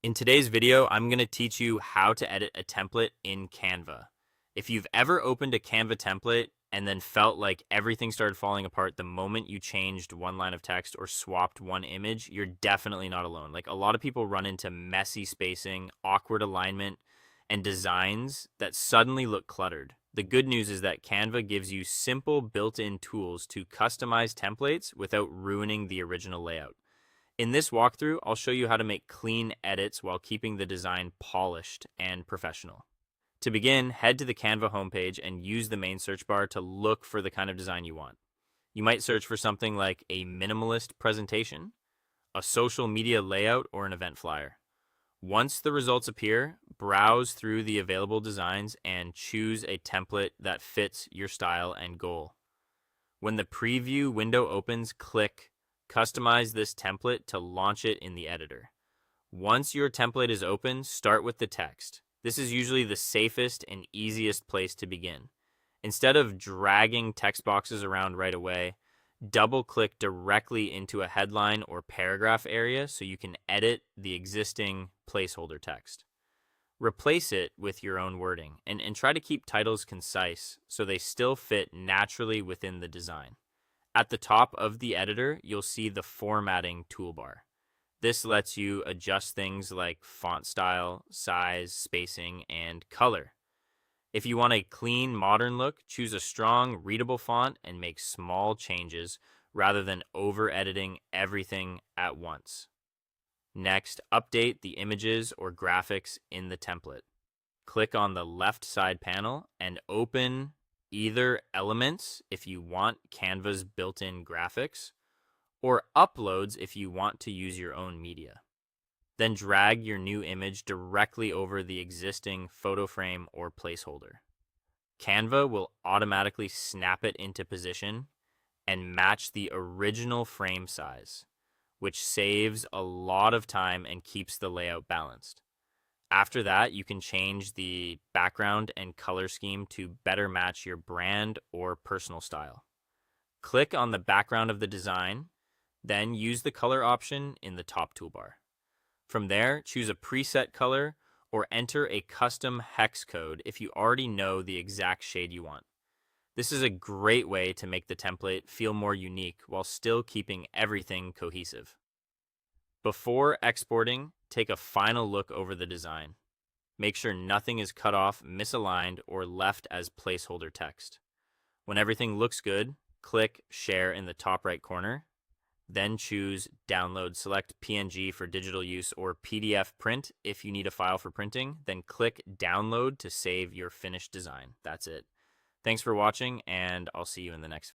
In today's video, I'm going to teach you how to edit a template in Canva. If you've ever opened a Canva template and then felt like everything started falling apart the moment you changed one line of text or swapped one image, you're definitely not alone. Like a lot of people run into messy spacing, awkward alignment, and designs that suddenly look cluttered. The good news is that Canva gives you simple built-in tools to customize templates without ruining the original layout. In this walkthrough, I'll show you how to make clean edits while keeping the design polished and professional. To begin, head to the Canva homepage and use the main search bar to look for the kind of design you want. You might search for something like a minimalist presentation, a social media layout, or an event flyer. Once the results appear, browse through the available designs and choose a template that fits your style and goal. When the preview window opens, click Customize this template to launch it in the editor. Once your template is open, start with the text. This is usually the safest and easiest place to begin. Instead of dragging text boxes around right away, double-click directly into a headline or paragraph area so you can edit the existing placeholder text. Replace it with your own wording and try to keep titles concise so they still fit naturally within the design. At the top of the editor, you'll see the formatting toolbar. This lets you adjust things like font style, size, spacing, and color. If you want a clean, modern look, choose a strong, readable font and make small changes rather than over-editing everything at once. Next, update the images or graphics in the template. Click on the left side panel and open either Elements if you want Canva's built-in graphics, or Uploads if you want to use your own media. Then drag your new image directly over the existing photo frame or placeholder. Canva will automatically snap it into position and match the original frame size, which saves a lot of time and keeps the layout balanced. After that, you can change the background and color scheme to better match your brand or personal style. Click on the background of the design, then use the color option in the top toolbar. From there, choose a preset color or enter a custom hex code if you already know the exact shade you want. This is a great way to make the template feel more unique while still keeping everything cohesive. Before exporting, take a final look over the design. Make sure nothing is cut off, misaligned, or left as placeholder text. When everything looks good, click Share in the top right corner. Then choose Download. Select PNG for digital use or PDF print if you need a file for printing. Then click Download to save your finished design. That's it. Thanks for watching, and I'll see you in the next video.